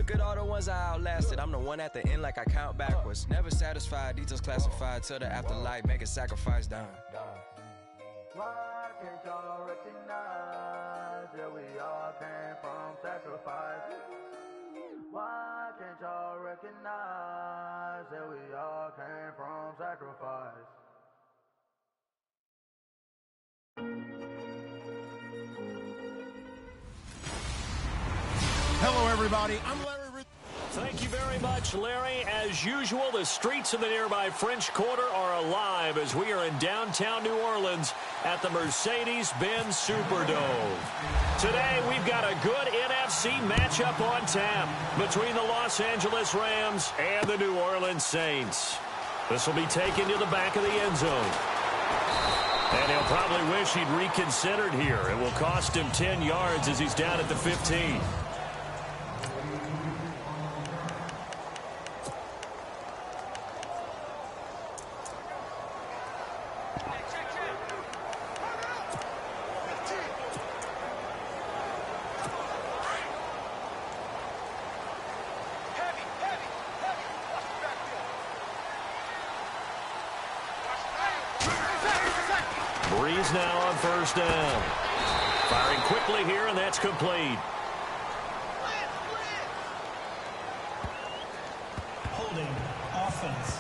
Look at all the ones I outlasted. I'm the one at the end like I count backwards. Never satisfied, details classified till the afterlife. Make a sacrifice down. Why can't y'all recognize that we all came from sacrifice? Why can't y'all recognize that we all came from sacrifice? Hello, everybody. I'm Larry. Thank you very much, Larry. As usual, the streets of the nearby French Quarter are alive as we are in downtown New Orleans at the Mercedes-Benz Superdome. Today, we've got a good NFC matchup on tap between the Los Angeles Rams and the New Orleans Saints. This will be taken to the back of the end zone. And he'll probably wish he'd reconsidered here. It will cost him 10 yards as he's down at the 15. Breeze now on first down. Firing quickly here, and that's complete. Holding offense.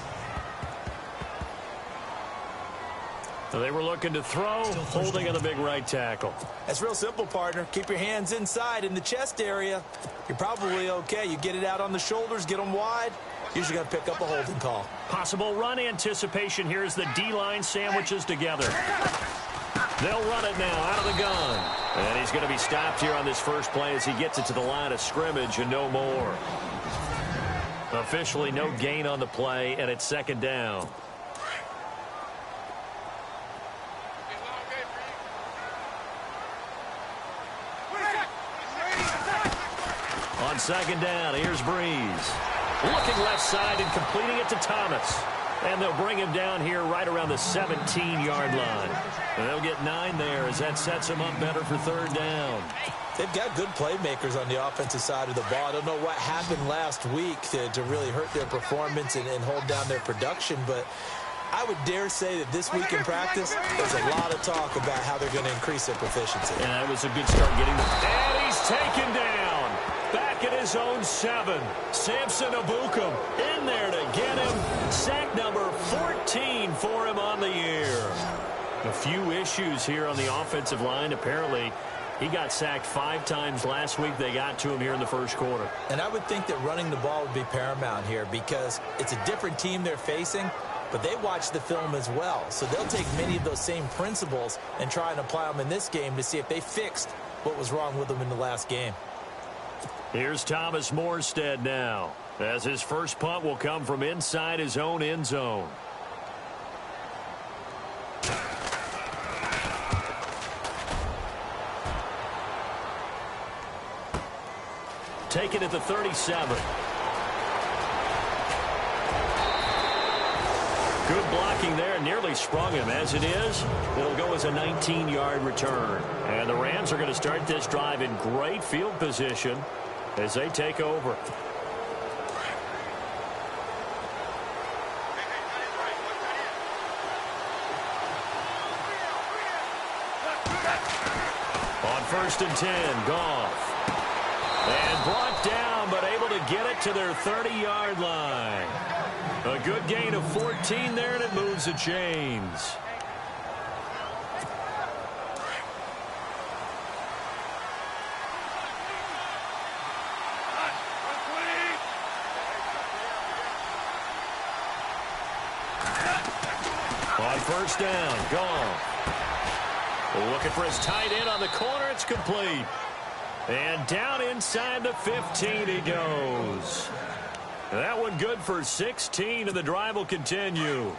So they were looking to throw, holding on the big right tackle. That's real simple, partner. Keep your hands inside in the chest area. You're probably okay. You get it out on the shoulders, get them wide. Usually going to pick up a holding call. Possible run anticipation here as the D-line sandwiches together. They'll run it now out of the gun. And he's going to be stopped here on this first play as he gets it to the line of scrimmage and no more. Officially no gain on the play, and it's second down. On second down, here's Breeze. Looking left side and completing it to Thomas. And they'll bring him down here right around the 17-yard line. And they'll get 9 there as that sets him up better for third down. They've got good playmakers on the offensive side of the ball. I don't know what happened last week to really hurt their performance and hold down their production, but I would dare say that this week in practice, there's a lot of talk about how they're going to increase their proficiency. And that was a good start getting them. And he's taken down. Back at his own 7. Samson Abukum in there to get him. Sack number 14 for him on the year. A few issues here on the offensive line. Apparently, he got sacked 5 times last week. They got to him here in the first quarter. And I would think that running the ball would be paramount here because it's a different team they're facing, but they watch the film as well. So they'll take many of those same principles and try and apply them in this game to see if they fixed what was wrong with them in the last game. Here's Thomas Morstead now, as his first punt will come from inside his own end zone. Taken at the 37. Good blocking there, nearly sprung him. As it is, it'll go as a 19-yard return. And the Rams are going to start this drive in great field position as they take over. On first and 10, Goff. And brought down, but able to get it to their 30-yard line. A good gain of 14 there, and it moves the chains. On first down, Goff. Looking for his tight end on the corner. It's complete. And down inside the 15 he goes. That one good for 16, and the drive will continue.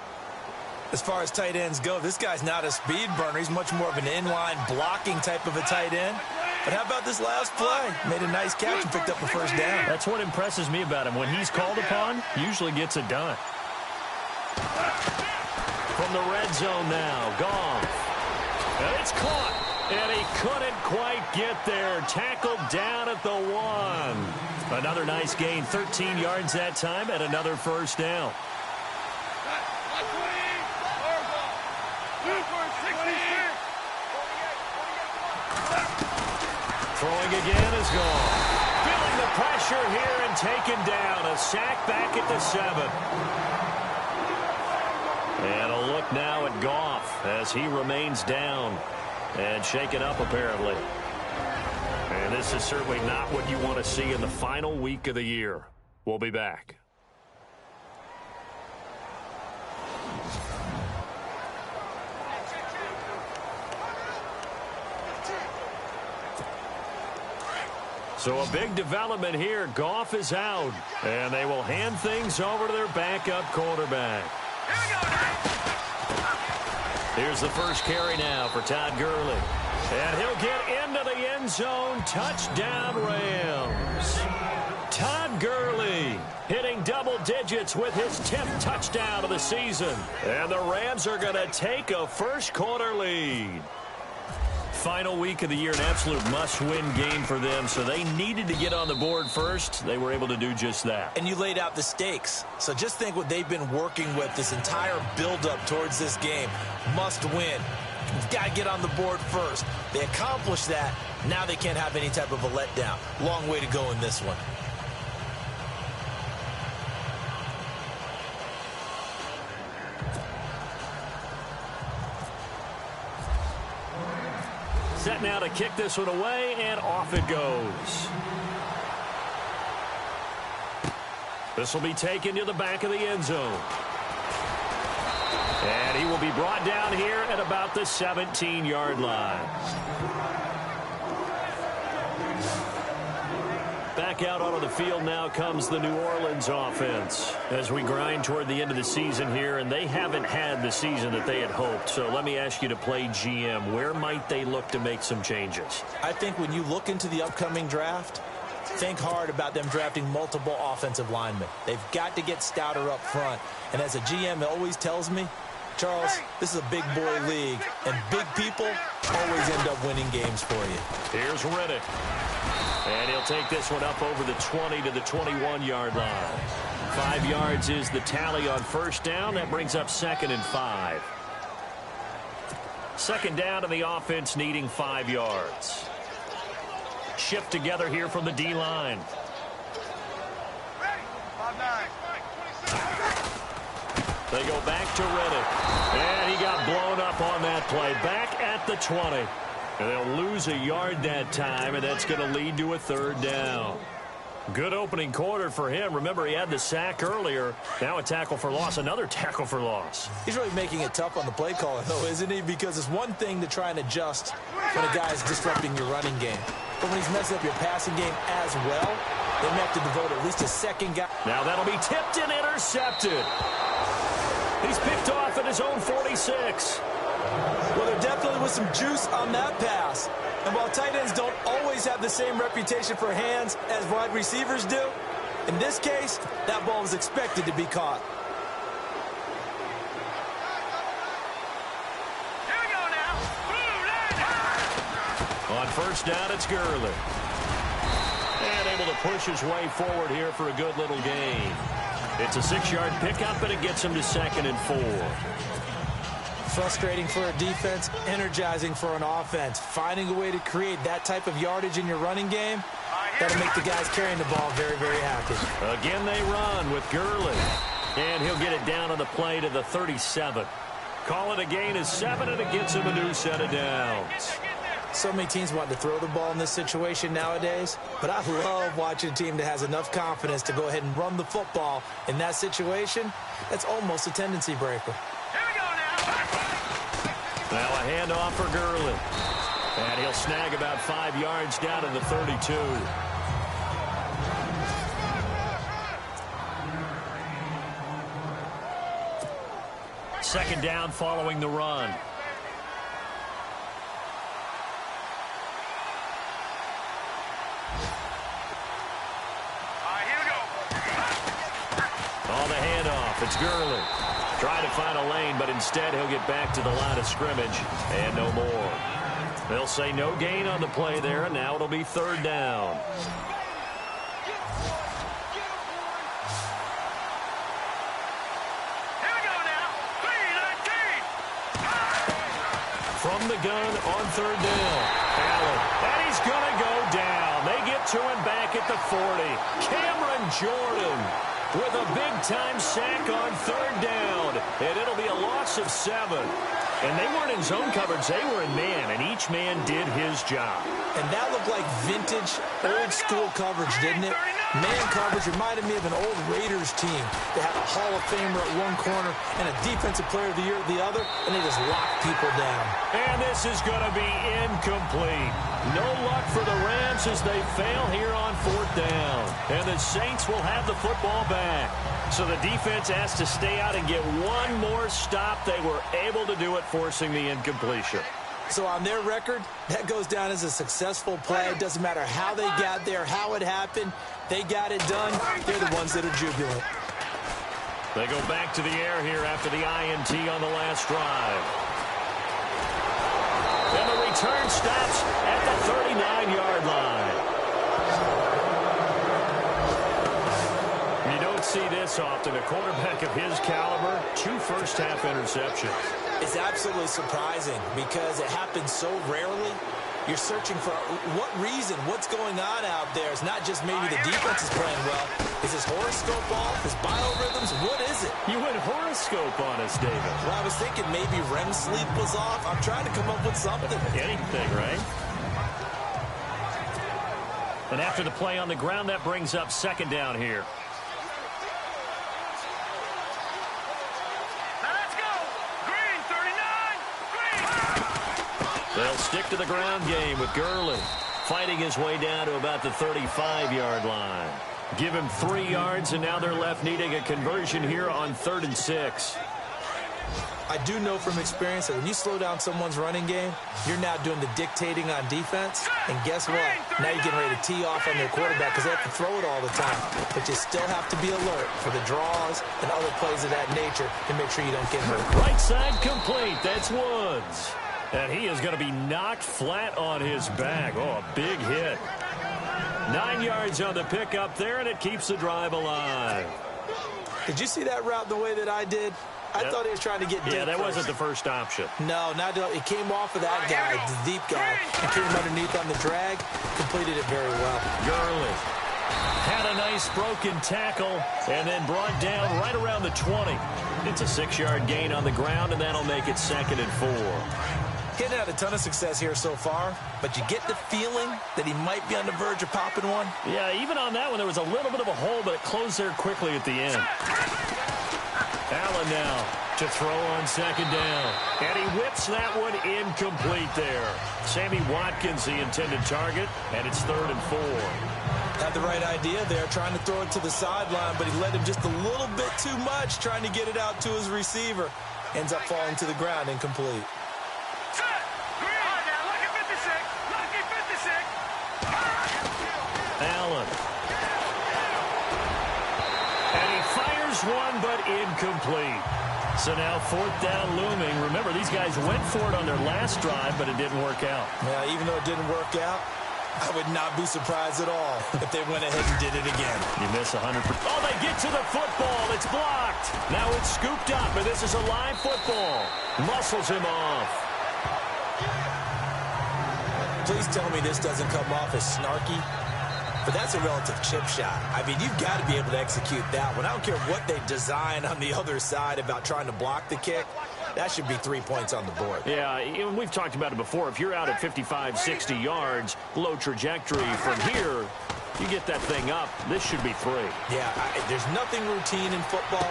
As far as tight ends go, this guy's not a speed burner. He's much more of an inline blocking type of a tight end. But how about this last play? Made a nice catch and picked up a first down. That's what impresses me about him. When he's called upon, usually gets it done. From the red zone now, Goff. And it's caught. And he couldn't quite get there. Tackled down at the 1. Another nice gain, 13 yards that time, and another first down. Throwing again is gone. Feeling the pressure here and taken down. A sack back at the 7. And a look now at Goff as he remains down and shaken up apparently. And this is certainly not what you want to see in the final week of the year. We'll be back. So a big development here. Goff is out, and they will hand things over to their backup quarterback. Here's the first carry now for Todd Gurley. And he'll get into the end zone. Touchdown, Rams. Todd Gurley hitting double digits with his 10th touchdown of the season. And the Rams are going to take a first-quarter lead. Final week of the year, an absolute must-win game for them, so they needed to get on the board first. They were able to do just that. And you laid out the stakes. So just think what they've been working with this entire build-up towards this game. Must win. You've got to get on the board first. They accomplished that. Now they can't have any type of a letdown. Long way to go in this one. Set now to kick this one away, and off it goes. This will be taken to the back of the end zone. And he will be brought down here at about the 17-yard line. Back out onto the field now comes the New Orleans offense as we grind toward the end of the season here, and they haven't had the season that they had hoped. So let me ask you to play GM. Where might they look to make some changes? I think when you look into the upcoming draft, think hard about them drafting multiple offensive linemen. They've got to get stouter up front. And as a GM, it always tells me, Charles, this is a big boy league, and big people always end up winning games for you. Here's Riddick. And he'll take this one up over the 20 to the 21-yard line. 5 yards is the tally on first down. That brings up 2nd and 5. Second down, and the offense needing 5 yards. Shift together here from the D-line. They go back to Riddick. And he got blown up on that play. Back at the 20. And they'll lose a yard that time, and that's going to lead to a 3rd down. Good opening quarter for him. Remember, he had the sack earlier. Now a tackle for loss, another tackle for loss. He's really making it tough on the play caller, though, isn't he? Because it's one thing to try and adjust when a guy is disrupting your running game. But when he's messing up your passing game as well, they may have to devote at least a second guy. Now that'll be tipped and intercepted. He's picked off at his own 46. Well, there definitely was some juice on that pass. And while tight ends don't always have the same reputation for hands as wide receivers do, in this case, that ball was expected to be caught. Here we go now. On first down, it's Gurley. And able to push his way forward here for a good little gain. It's a 6-yard pickup, and it gets him to 2nd and 4. Frustrating for a defense, energizing for an offense. Finding a way to create that type of yardage in your running game, that'll make the guys carrying the ball very, very happy. Again, they run with Gurley. And he'll get it down on the play to the 37. Call it a gain of 7, and it gets him a new set of downs. So many teams want to throw the ball in this situation nowadays, but I love watching a team that has enough confidence to go ahead and run the football in that situation. That's almost a tendency breaker. Now a handoff for Gurley. And he'll snag about 5 yards down to the 32. Second down following the run. On the handoff, it's Gurley. Trying to find a lane, but instead he'll get back to the line of scrimmage and no more. They'll say no gain on the play there, and now it'll be 3rd down. from the gun on third down. Allen, and he's going to go down. They get to him back at the 40. Cameron Jordan with a big-time sack on third down, and it'll be a loss of 7. And they weren't in zone coverage. They were in man, and each man did his job. And that looked like vintage, old-school coverage, didn't it? Man coverage reminded me of an old Raiders team. They had a Hall of Famer at one corner and a Defensive Player of the Year at the other, and they just locked people down. And this is going to be incomplete. No luck for the Rams as they fail here on fourth down. And the Saints will have the football back. So the defense has to stay out and get one more stop. They were able to do it, forcing the incompletion. So on their record, that goes down as a successful play. It doesn't matter how they got there, how it happened. They got it done. They're the ones that are jubilant. They go back to the air here after the INT on the last drive. And the return stops at the 39-yard line. You don't see this often. A quarterback of his caliber, 2 first-half interceptions. It's absolutely surprising because it happens so rarely. You're searching for what reason, what's going on out there. It's not just maybe the defense is playing well. Is his horoscope off? His biorhythms? What is it? You went horoscope on us, David. Well, I was thinking maybe REM sleep was off. I'm trying to come up with something. Anything, right? And after the play on the ground, that brings up second down here. They'll stick to the ground game with Gurley fighting his way down to about the 35-yard line. Give him 3 yards, and now they're left needing a conversion here on 3rd and 6. I do know from experience that when you slow down someone's running game, you're now doing the dictating on defense. And guess what? Now you're getting ready to tee off on their quarterback because they have to throw it all the time. But you still have to be alert for the draws and other plays of that nature to make sure you don't get hurt. Right side complete. That's Woods. And he is going to be knocked flat on his back. Oh, a big hit. 9 yards on the pickup there, and it keeps the drive alive. Did you see that route the way that I did? I thought he was trying to get deep. Yeah, that first. wasn't the first option. No, it came off of that guy, the deep guy, and came underneath on the drag, completed it very well. Gurley had a nice broken tackle and then brought down right around the 20. It's a 6-yard gain on the ground, and that'll make it 2nd and 4. Getting had a ton of success here so far, but you get the feeling that he might be on the verge of popping one. Yeah, even on that one, there was a little bit of a hole, but it closed there quickly at the end. Allen now to throw on 2nd down. And he whips that one incomplete there. Sammy Watkins, the intended target, and it's 3rd and 4. Had the right idea there, trying to throw it to the sideline, but he led him just a little bit too much, trying to get it out to his receiver. Ends up falling to the ground incomplete. Allen. And he fires one, but incomplete. So now 4th down looming. Remember, these guys went for it on their last drive, but it didn't work out. Yeah, even though it didn't work out, I would not be surprised at all if they went ahead and did it again. You miss 100%. Oh, they get to the football. It's blocked. Now it's scooped up, and this is a live football. Muscles him off. Please tell me this doesn't come off as snarky, but that's a relative chip shot. I mean, you've got to be able to execute that one. I don't care what they design on the other side about trying to block the kick. That should be 3 points on the board. Yeah, we've talked about it before. If you're out at 55, 60 yards, low trajectory from here, you get that thing up. This should be 3. Yeah, there's nothing routine in football,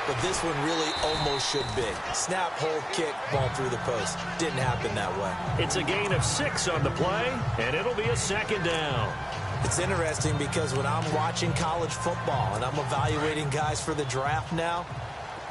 but this one really almost should be. Snap, hold, kick, ball through the post. Didn't happen that way. It's a gain of 6 on the play, and it'll be a 2nd down. It's interesting because when I'm watching college football and I'm evaluating guys for the draft now,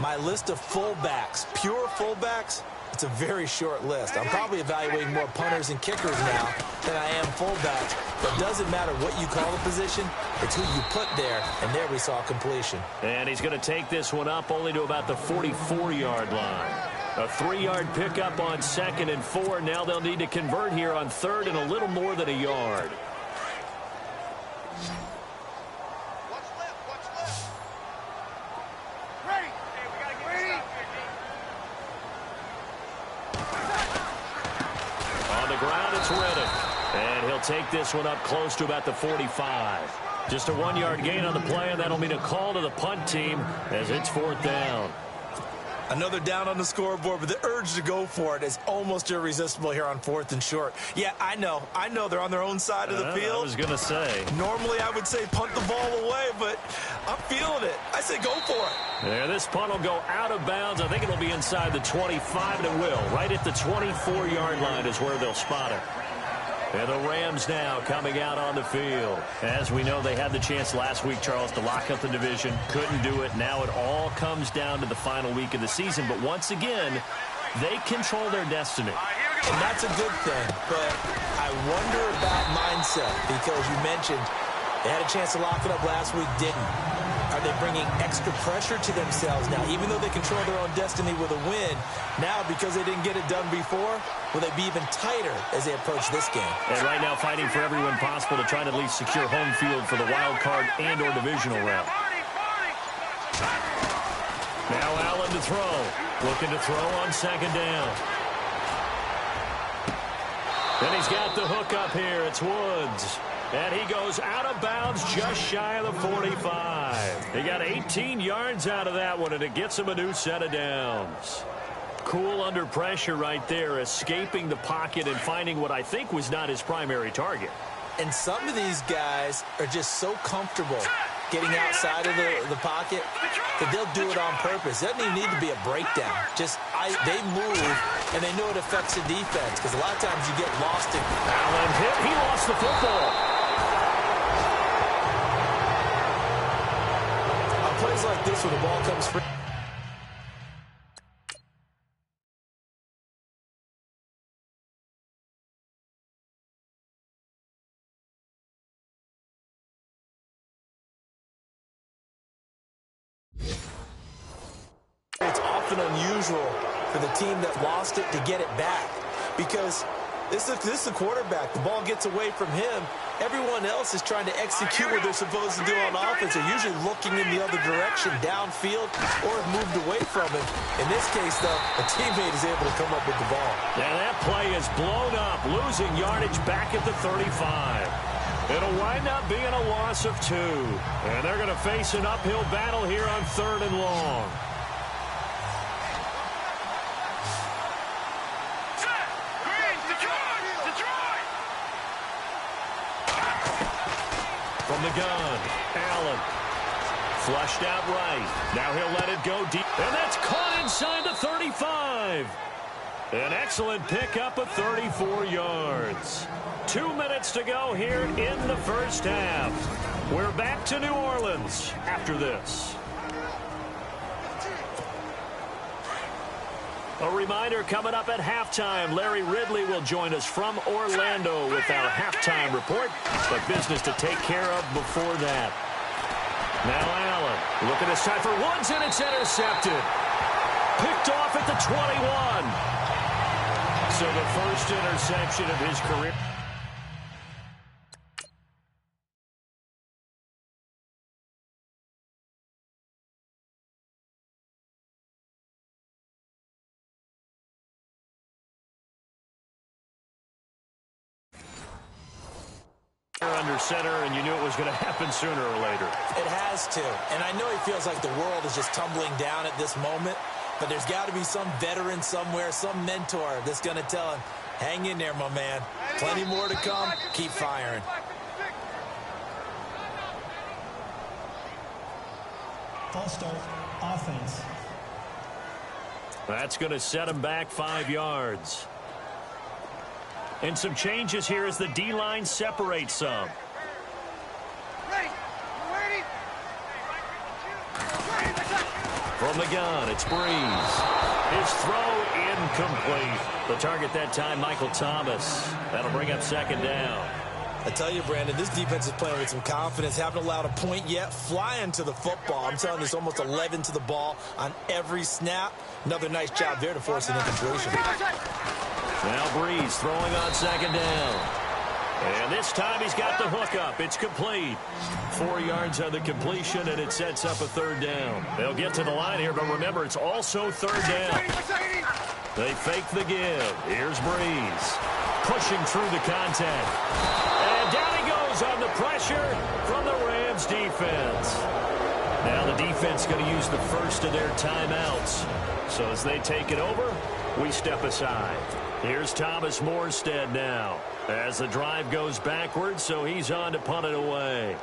my list of fullbacks, pure fullbacks, it's a very short list. I'm probably evaluating more punters and kickers now than I am fullbacks. But it doesn't matter what you call the position, it's who you put there, and there we saw completion. And he's going to take this one up only to about the 44-yard line. A 3-yard pickup on 2nd and 4. Now they'll need to convert here on 3rd and a little more than a yard. Riddick. And he'll take this one up close to about the 45. Just a 1-yard gain on the play, and that'll mean a call to the punt team as it's 4th down. Another down on the scoreboard, but the urge to go for it is almost irresistible here on 4th and short. Yeah, I know they're on their own side of the field. I was going to say. Normally I would say punt the ball away, but I'm feeling it. I say go for it. Yeah, this punt will go out of bounds. I think it'll be inside the 25, and it will. Right at the 24-yard line is where they'll spot it. And the Rams now coming out on the field. As we know, they had the chance last week, Charles, to lock up the division. Couldn't do it. Now it all comes down to the final week of the season. But once again, they control their destiny. And that's a good thing. But I wonder about mindset, because you mentioned they had a chance to lock it up last week, didn't. Are they bringing extra pressure to themselves now? Even though they control their own destiny with a win, now because they didn't get it done before, will they be even tighter as they approach this game? And right now fighting for everyone possible to try to at least secure home field for the wild card and or divisional round. Now Allen to throw. Looking to throw on 2nd down. And he's got the hook up here. It's Woods. And he goes out of bounds just shy of the 45. He got 18 yards out of that one, and it gets him a new set of downs. Cool under pressure right there, escaping the pocket and finding what I think was not his primary target. And some of these guys are just so comfortable getting outside of the pocket that they'll do it on purpose. It doesn't even need to be a breakdown. They move, and they know it affects the defense, because a lot of times you get lost in. Allen hit. He lost the football. Plays like this when the ball comes free. It's often unusual for the team that lost it to get it back, because this is the quarterback. The ball gets away from him. Everyone else is trying to execute what they're supposed to do on offense. They're usually looking in the other direction, downfield, or have moved away from him. In this case, though, a teammate is able to come up with the ball. And that play is blown up, losing yardage back at the 35. It'll wind up being a loss of 2. And they're going to face an uphill battle here on 3rd and long. From the gun, Allen. Flushed out right. Now he'll let it go deep. And that's caught inside the 35. An excellent pickup of 34 yards. 2 minutes to go here in the first half. We're back to New Orleans after this. A reminder, coming up at halftime, Larry Ridley will join us from Orlando with our halftime report, but business to take care of before that. Now Allen, looking this time for Woods, and it's intercepted. Picked off at the 21. So the first interception of his career. Under center, and you knew it was going to happen sooner or later. It has to, and I know he feels like the world is just tumbling down at this moment, but there's got to be some veteran somewhere, some mentor that's going to tell him, hang in there, my man. Plenty more to come. Keep firing. False start, offense. That's going to set him back 5 yards. And some changes here as the D-line separates some. From the gun, it's Breeze. His throw incomplete. The target that time, Michael Thomas. That'll bring up 2nd down. I tell you, Brandon, this defense is playing with some confidence. Haven't allowed a point yet. Flying to the football. I'm telling you, it's almost 11 to the ball on every snap. Another nice job there to force an incompletion. Now Breeze throwing on 2nd down. And this time he's got the hook up. It's complete. 4 yards on the completion, and it sets up a 3rd down. They'll get to the line here, but remember, it's also 3rd down. They fake the give. Here's Breeze. pushing through the contact. And down he goes on the pressure from the Rams defense. Now the defense going to use the first of their timeouts. So as they take it over, we step aside. Here's Thomas Morstead now as the drive goes backwards, so he's on to punt it away.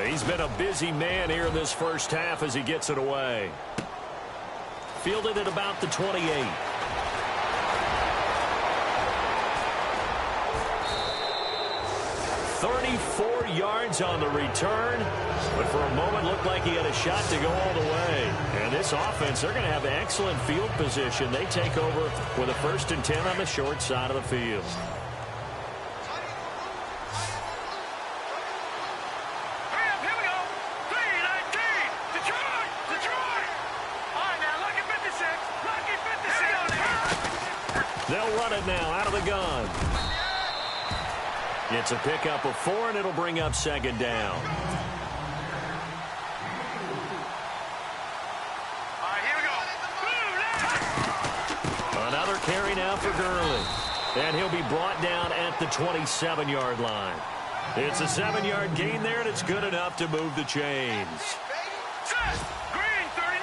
He's been a busy man here in this first half as he gets it away. Fielded at about the 28. 34 yards on the return, but for a moment looked like he had a shot to go all the way. And this offense, they're going to have excellent field position. They take over with a 1st and 10 on the short side of the field. They'll run it now out of the gun. It's a pickup of 4, and it'll bring up 2nd down. All right, here we go. Another carry now for Gurley. And he'll be brought down at the 27-yard line. It's a 7-yard gain there, and it's good enough to move the chains. Green 39.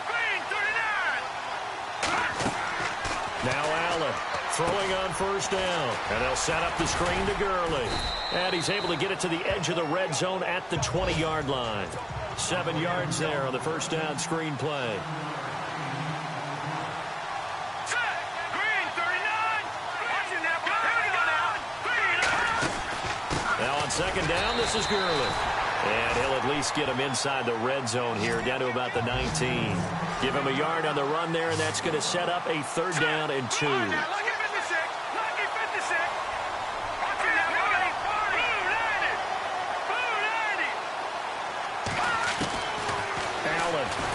Green 39. Now Allen throwing on 1st down. And they'll set up the screen to Gurley. And he's able to get it to the edge of the red zone at the 20-yard line. 7 yards there on the 1st down screen play. Green 39. Watching that. Now on 2nd down, this is Gurley. And he'll at least get him inside the red zone here, down to about the 19. Give him a yard on the run there, and that's going to set up a 3rd down and 2. Allen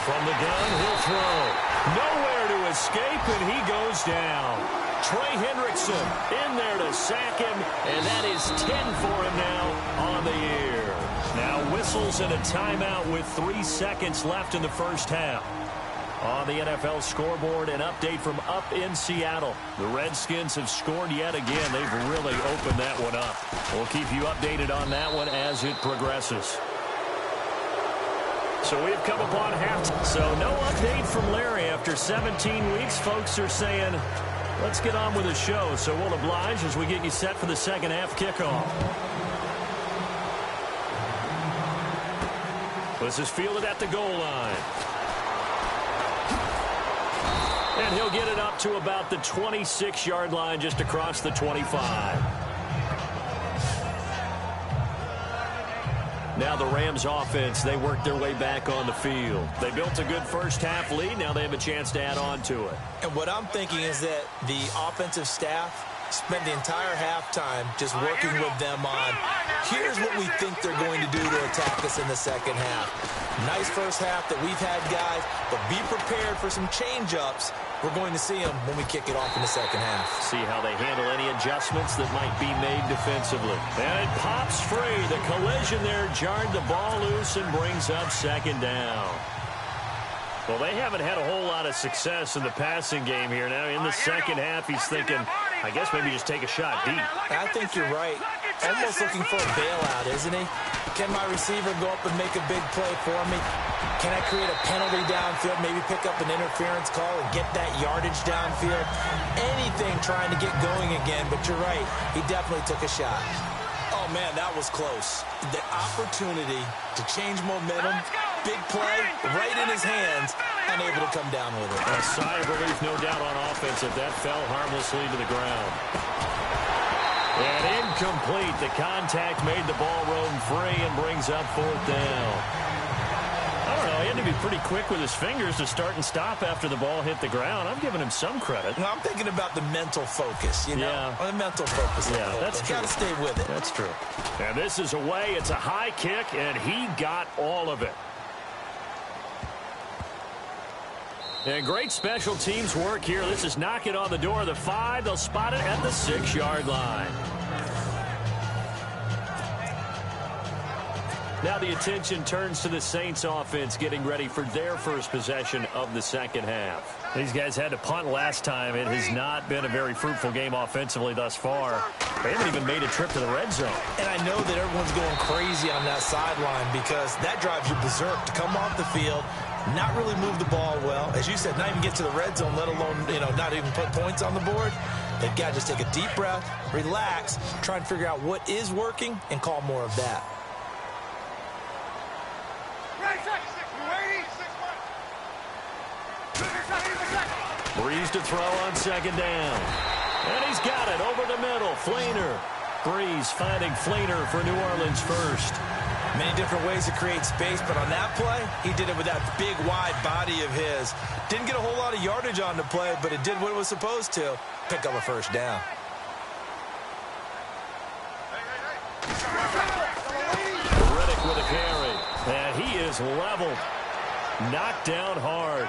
from the gun, he'll throw. Nowhere to escape, and he goes down. Trey Hendrickson in there to sack him, and that is 10 for him now on the year. Now whistles and a timeout with 3 seconds left in the first half. On the NFL scoreboard, an update from up in Seattle. The Redskins have scored yet again. They've really opened that one up. We'll keep you updated on that one as it progresses. So we've come upon halftime. So no update from Larry after 17 weeks. Folks are saying, let's get on with the show. So we'll oblige as we get you set for the second half kickoff. This is fielded at the goal line. And he'll get it up to about the 26-yard line, just across the 25. Now the Rams offense, they worked their way back on the field. They built a good first half lead. Now they have a chance to add on to it. And what I'm thinking is that the offensive staff spent the entire halftime just working with them on, here's what we think they're going to do to attack us in the second half. Nice first half that we've had, guys, but be prepared for some change-ups. We're going to see them when we kick it off in the second half. See how they handle any adjustments that might be made defensively. And it pops free. The collision there jarred the ball loose and brings up 2nd down. Well, they haven't had a whole lot of success in the passing game here. Now, in the second half, he's thinking, I guess maybe just take a shot deep. I think you're right. Almost looking for a bailout, isn't he? Can my receiver go up and make a big play for me? Can I create a penalty downfield, maybe pick up an interference call and get that yardage downfield? Anything trying to get going again, but you're right. He definitely took a shot. Oh, man, that was close. The opportunity to change momentum, big play, right in his hands, unable to come down with it. A sigh of relief, no doubt, on offense if that fell harmlessly to the ground. And incomplete. The contact made the ball roam free and brings up 4th down. I don't know. He had to be pretty quick with his fingers to start and stop after the ball hit the ground. I'm giving him some credit. No, I'm thinking about the mental focus, you know? Yeah. The mental focus. Yeah, that's true. Got to stay with it. That's true. And this is away. It's a high kick, and he got all of it. And great special teams work here. This is knock it on the door of the 5. They'll spot it at the 6-yard line. Now the attention turns to the Saints offense getting ready for their first possession of the second half. These guys had to punt last time. It has not been a very fruitful game offensively thus far. They haven't even made a trip to the red zone. And I know that everyone's going crazy on that sideline because that drives you berserk to come off the field, not really move the ball well. As you said, not even get to the red zone, let alone, not even put points on the board. They've got to just take a deep breath, relax, try and figure out what is working and call more of that. Breeze to throw on second down. And he's got it over the middle. Flainer. Breeze finding Flainer for New Orleans first. Many different ways to create space, but on that play, he did it with that big, wide body of his. Didn't get a whole lot of yardage on the play, but it did what it was supposed to. Pick up a first down. Riddick with a carry. And he is leveled. Knocked down hard.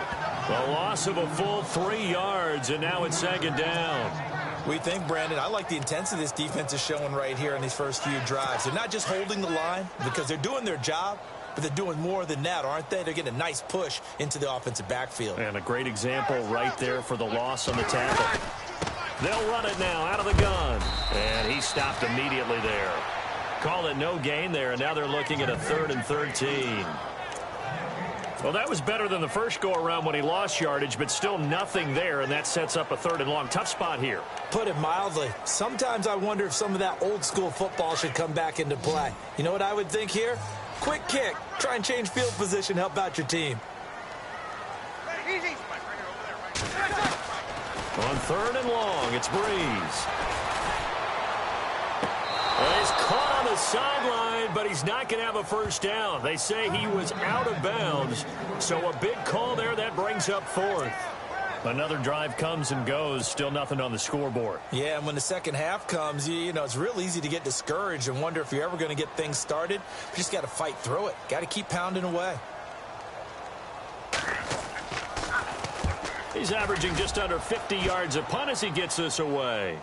The loss of a full 3 yards, and now it's second down. We think, Brandon, I like the intensity this defense is showing right here in these first few drives. They're not just holding the line because they're doing their job, but they're doing more than that, aren't they? They're getting a nice push into the offensive backfield. And a great example right there for the loss on the tackle. They'll run it now out of the gun. And he stopped immediately there. Called it no gain there, and now they're looking at a 3rd and 13. Well, that was better than the first go-around when he lost yardage, but still nothing there, and that sets up a 3rd and long. Tough spot here. Put it mildly. Sometimes I wonder if some of that old-school football should come back into play. You know what I would think here? Quick kick. Try and change field position, help out your team. On 3rd and long, it's Breeze. Well, he's caught on the sideline, but he's not going to have a first down. They say he was out of bounds, so a big call there. That brings up 4th. Another drive comes and goes, still nothing on the scoreboard. Yeah, and when the second half comes, it's real easy to get discouraged and wonder if you're ever going to get things started. You just got to fight through it. Got to keep pounding away. He's averaging just under 50 yards a punt as he gets this away.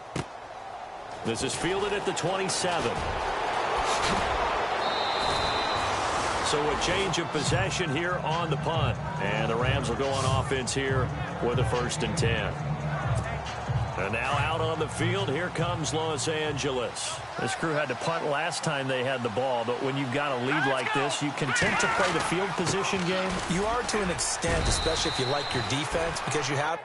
This is fielded at the 27. So a change of possession here on the punt. And the Rams will go on offense here with a 1st and 10. And now out on the field, here comes Los Angeles. This crew had to punt last time they had the ball, but when you've got a lead like this, you content to play the field position game? You are to an extent, especially if you like your defense, because you have